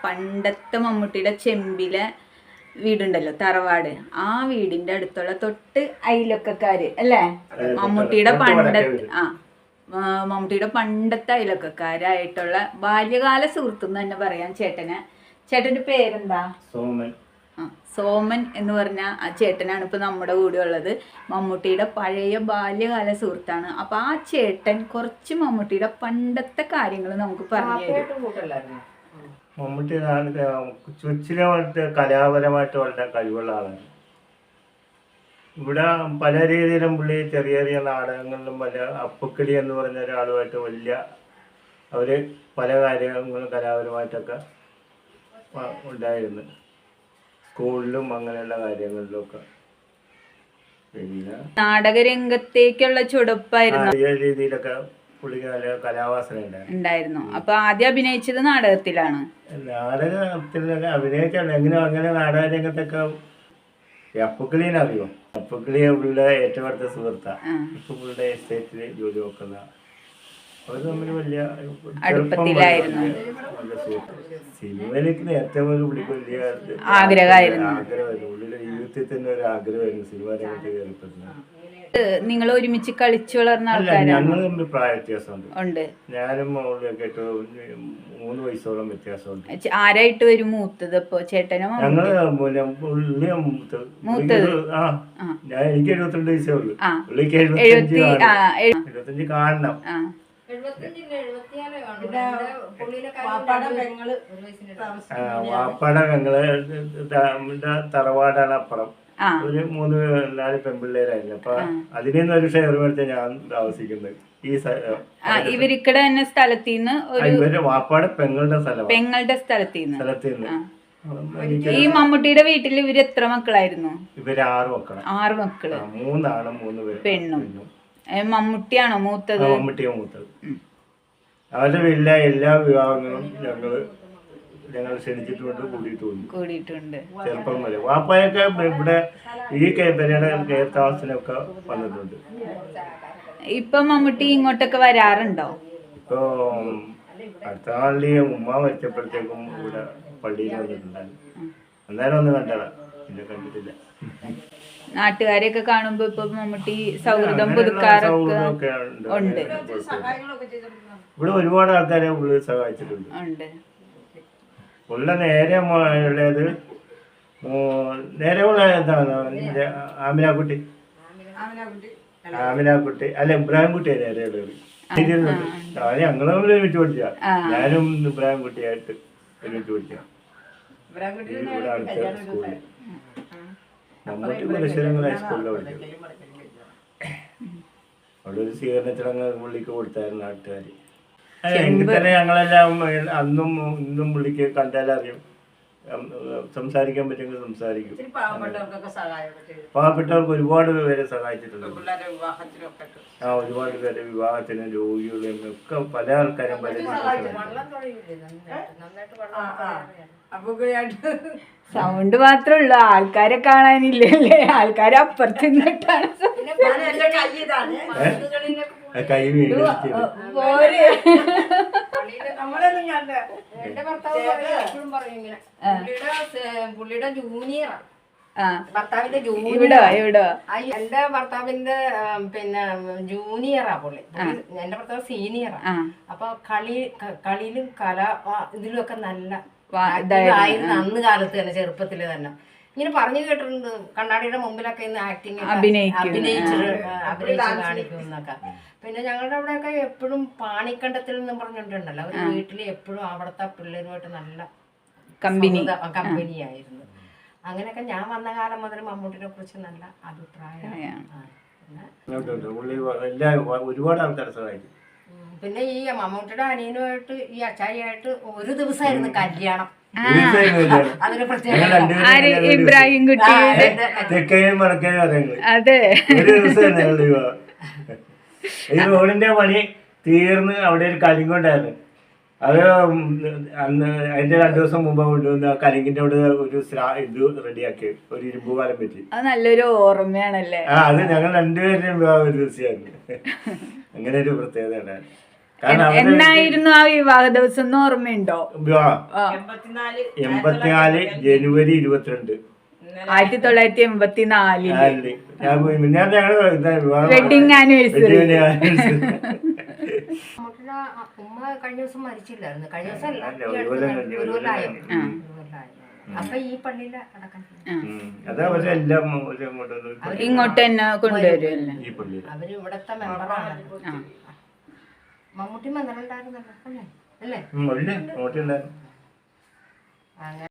പണ്ടത്തെ മമ്മൂട്ടിയുടെ ചെമ്പിലെ വീടുണ്ടല്ലോ തറവാട്, ആ വീടിന്റെ അടുത്തുള്ള തൊട്ട് അയലൊക്കക്കാര് അല്ലേ, മമ്മൂട്ടിയുടെ മമ്മൂട്ടിയുടെ പണ്ടത്തെ അയലൊക്കക്കാരായിട്ടുള്ള ബാല്യകാല സുഹൃത്തുന്ന് തന്നെ പറയാം ചേട്ടന്. ചേട്ടന്റെ പേരെന്താ? സോമൻ എന്ന് പറഞ്ഞ ആ ചേട്ടനാണ് ഇപ്പൊ നമ്മുടെ കൂടെ ഉള്ളത്. മമ്മൂട്ടിയുടെ പഴയ ബാല്യകാല സുഹൃത്താണ്. അപ്പൊ ആ ചേട്ടൻ കുറച്ച് മമ്മൂട്ടിയുടെ പണ്ടത്തെ കാര്യങ്ങൾ നമുക്ക് പറഞ്ഞു തരും. മമ്മൂട്ടി കൊച്ചിലെ വളരെ കലാപരമായിട്ട് വളരെ കഴിവുള്ള ആളാണ്. ഇവിടെ പല രീതിയിലും പുള്ളി ചെറിയ ചെറിയ നാടകങ്ങളിലും പല അപ്പുക്കിളി എന്ന് പറഞ്ഞ ഒരാളുമായിട്ട് വലിയ അവര് പല കാര്യങ്ങളും കലാപരമായിട്ടൊക്കെ ഉണ്ടായിരുന്നു. സ്കൂളിലും അങ്ങനെയുള്ള കാര്യങ്ങളിലൊക്കെ. പിന്നെ നാടകരംഗത്തേക്കുള്ള ചുടപ്പായിരുന്നു രീതിയിലൊക്കെ പുള്ളിക്ക് നല്ല കലാവാസന ഉണ്ടായിരുന്നു. അപ്പൊ ആദ്യം അഭിനയിച്ചത് നാടകത്തിലാണ്. നാടകത്തിലൊക്കെ അഭിനയിച്ചാണ്. അങ്ങനെ നാടക രംഗത്തൊക്കെ അപ്പുക്കിളീനെ അറിയോ? അപ്പുക്കിളിയെ പുള്ളിയുടെ ഏറ്റവും അടുത്ത സുഹൃത്താ. ഇപ്പൊ പുള്ളിയുടെ എസ്റ്റേറ്റില് ജോലി നോക്കുന്ന. അവര് തമ്മിൽ വലിയ അടുപ്പത്തിലായിരുന്നു. സിനിമയിലേക്ക് നേരത്തെ പോലും പുള്ളിക്ക് വലിയ ആഗ്രഹമായിരുന്നു. പുള്ളിയുടെ ജീവിതത്തിൽ തന്നെ ഒരു ആഗ്രഹമായിരുന്നു സിനിമ രംഗത്ത് കയറിപ്പറ്റുന്നത്. നിങ്ങൾ ഒരുമിച്ച് കളിച്ചു വളർന്ന ആൾക്കാരാണ്? ഞങ്ങൾ തമ്മിൽ പ്രായ വ്യത്യാസമുണ്ട്. ഞാനും മോളിലൊക്കെ 3 വയസ്സോളം വ്യത്യാസമുണ്ട്. ആരായിട്ട് വരും മൂത്തത്? ഇപ്പൊ ചേട്ടനോ? ഞങ്ങള് മൂത്തത് എനിക്ക് 72 വയസ്സേ ഉള്ളു. പുള്ളിക്ക് 75 കാണണം. വാപ്പാടെ പെങ്ങള് തറവാടാണ് അപ്പുറം. ഒരു 3-4 പെൺപിള്ളേരായിരുന്നു. അപ്പൊ അതിൽ നിന്ന് ഒരു ഷെയർ മേടിച്ച ഞാൻ താമസിക്കുന്നത് ഇവരിക്കടെ തന്നെ സ്ഥലത്തിന്ന്. ഇവര് വാപ്പാടെ പെങ്ങളുടെ സ്ഥലത്തിന്ന്. ഈ മമ്മൂട്ടിയുടെ വീട്ടിൽ ഇവര് എത്ര മക്കളായിരുന്നു? ഇവര് 6 മക്കള്. 3 ആണും 3 പെണ്ണും. മമ്മൂട്ടിയാണോ മൂത്തത്? മമ്മൂട്ടിയോ മൂത്തത്. അവരുടെ വീട്ടിലെ എല്ലാ വിവാഹങ്ങളും ഞങ്ങൾ ക്ഷണിച്ചിട്ടുണ്ട്, കൂടിയിട്ടുണ്ട്. ചെറുപ്പം വരെ വാപ്പായൊക്കെ ഇവിടെ ഈ പെരയുടെ കയർ താമസത്തിനൊക്കെ വന്നിട്ടുണ്ട്. ഇപ്പൊ മമ്മൂട്ടി ഇങ്ങോട്ടൊക്കെ വരാറുണ്ടോ? ഇപ്പൊ അടുത്ത നാളിൽ ഉമ്മ മരിച്ചപ്പോഴത്തേക്കും ഇവിടെ പള്ളിയിൽ വന്നിട്ടുണ്ടായിരുന്നു. അന്നേരം ഒന്ന് കണ്ടതാ, പിന്നെ കണ്ടിട്ടില്ല. നാട്ടുകാരെയൊക്കെ കാണുമ്പോ ഇപ്പൊ മമ്മൂട്ടി സൗഹൃദം പുതുക്കാറൊക്കെ ഉണ്ട്. ഇവിടെ ഒരുപാട് ആൾക്കാരെ പുള്ളി സഹായിച്ചിട്ടുണ്ട്. പുള്ളിയുടെ നേരെയുള്ള എന്താണ് ആമിനാക്കുട്ടി അല്ല ഇബ്രാഹിംകുട്ടിയെ നേരെയുള്ളത്. ഞങ്ങൾ തമ്മിൽ ഒരുമിച്ച് പഠിച്ച, ഞാനും ഇബ്രാഹിംകുട്ടിയായിട്ട് ഒരുമിച്ച് പഠിച്ച ഇവിടെ അടുത്ത സ്കൂളിൽ മമ്മൂട്ടി കുലശേഖരങ്ങൾ ഹൈസ്കൂളിലാണ് പഠിച്ചത്. അവിടെ ഒരു സ്വീകരണ ചടങ്ങ് പുള്ളിക്ക് കൊടുത്തായിരുന്നു നാട്ടുകാർ. എങ്കിൽ തന്നെ ഞങ്ങളെല്ലാം അന്നും ഇന്നും പുള്ളിക്ക് കണ്ടാലറിയും, സംസാരിക്കാൻ പറ്റുമെങ്കിൽ സംസാരിക്കും. പാവപ്പെട്ടവർക്ക് ഒരുപാട് പേരെ സഹായിച്ചിട്ടുണ്ട്. ഒരുപാട് പേരെ വിവാഹത്തിനും രോഗികളെയും ഒക്കെ പല ആൾക്കാരും സൗണ്ട് മാത്രമേ ഉള്ളൂ, ആൾക്കാരെ കാണാനില്ലല്ലേ? ആൾക്കാരെ അപ്പുറത്ത് നിന്നിട്ടാണ്. കൈ പുള്ളിയുടെ ജൂനിയറാ, ഭർത്താവിന്റെ ജൂനിയർ. എന്റെ ഭർത്താവിന്റെ പിന്നെ ജൂനിയറാ പുള്ളി. എന്റെ ഭർത്താവ് സീനിയറാ. അപ്പൊ കളിയിലും ഇതിലും ഒക്കെ നല്ല ആയിരുന്നു അന്ന് കാലത്ത് തന്നെ, ചെറുപ്പത്തില് തന്നെ. ഇങ്ങനെ പറഞ്ഞു കേട്ടിട്ടുണ്ട്, കണ്ണാടിയുടെ മുമ്പിലൊക്കെ ഇന്ന് ആക്ടിങ് അഭിനയിച്ച് കാണിക്കും എന്നൊക്കെ. പിന്നെ ഞങ്ങളുടെ അവിടെയൊക്കെ എപ്പോഴും പാണിക്കണ്ടത്തിൽ നിന്നും പറഞ്ഞിട്ടുണ്ടല്ലോ, ഒരു വീട്ടില് എപ്പോഴും അവിടുത്തെ പിള്ളേരുമായിട്ട് നല്ല കമ്പനിയായിരുന്നു. അങ്ങനെയൊക്കെ ഞാൻ വന്ന കാലം മുതൽ മമ്മൂട്ടിനെ കുറിച്ച് നല്ല അഭിപ്രായമാണ്. പിന്നെ ഈ മമ്മൂട്ടിയുടെ അനിയനുമായിട്ട് ഈ അച്ചായിയായിട്ട് ഒരു ദിവസമായിരുന്നു കല്യാണം. അതൊരു പ്രത്യേക ഇബ്രാഹിംകുട്ടി. അതെ, ഈ റോഡിന്റെ പണി തീർന്ന് അവിടെ ഒരു കലിങ്കുണ്ടായിരുന്നു. അത് അന്ന് അതിന്റെ 2 ദിവസം മുമ്പ് കൊണ്ടുവന്ന് ആ കലിങ്ങിന്റെ അവിടെ ഒരു ഇത് റെഡിയാക്കി, ഒരു ഇരുമ്പ് പാലം പറ്റി. അത് നല്ലൊരു ഓർമ്മയാണല്ലേ? അത് ഞങ്ങൾ 2 പേരുടെയും വിവാഹം ഒരു ദിവസമായിരുന്നു. അങ്ങനെ ഒരു പ്രത്യേകത ഉണ്ടായിരുന്നു. കാരണം അവര് എന്നായിരുന്നു ആ വിവാഹ ദിവസം എന്ന് ഓർമ്മയുണ്ടോ? ആ. 84 ജനുവരി 22. 1984 വെഡിങ് ആനിവേഴ്സറി. മമ്മൂട്ടിയുടെ ഉമ്മ കഴിഞ്ഞ ദിവസം മരിച്ചില്ലായിരുന്നു. കഴിഞ്ഞ ദിവസം അല്ല, അല്ല, ഈ ഒരു അടുത്ത് കൊല്ലം കഴിഞ്ഞു, ഒരു കൊല്ലമായോ? ആ. ഒരു കൊല്ലമായോ? അപ്പൊ ഈ പള്ളിയിലെ അടക്കം അതാ അവരെല്ലാം ഇങ്ങോട്ട് തന്നെ കൊണ്ടുവരുമല്ലേ? ഈ പള്ളി അവര് ഇവിടത്തെ മെമ്പറാണ്. മമ്മൂട്ടി വന്നിട്ടുണ്ടായിരുന്നല്ലോ അല്ലേ? അല്ലേ? അങ്ങോട്ടുണ്ടായിരുന്നു. അങ്ങനെ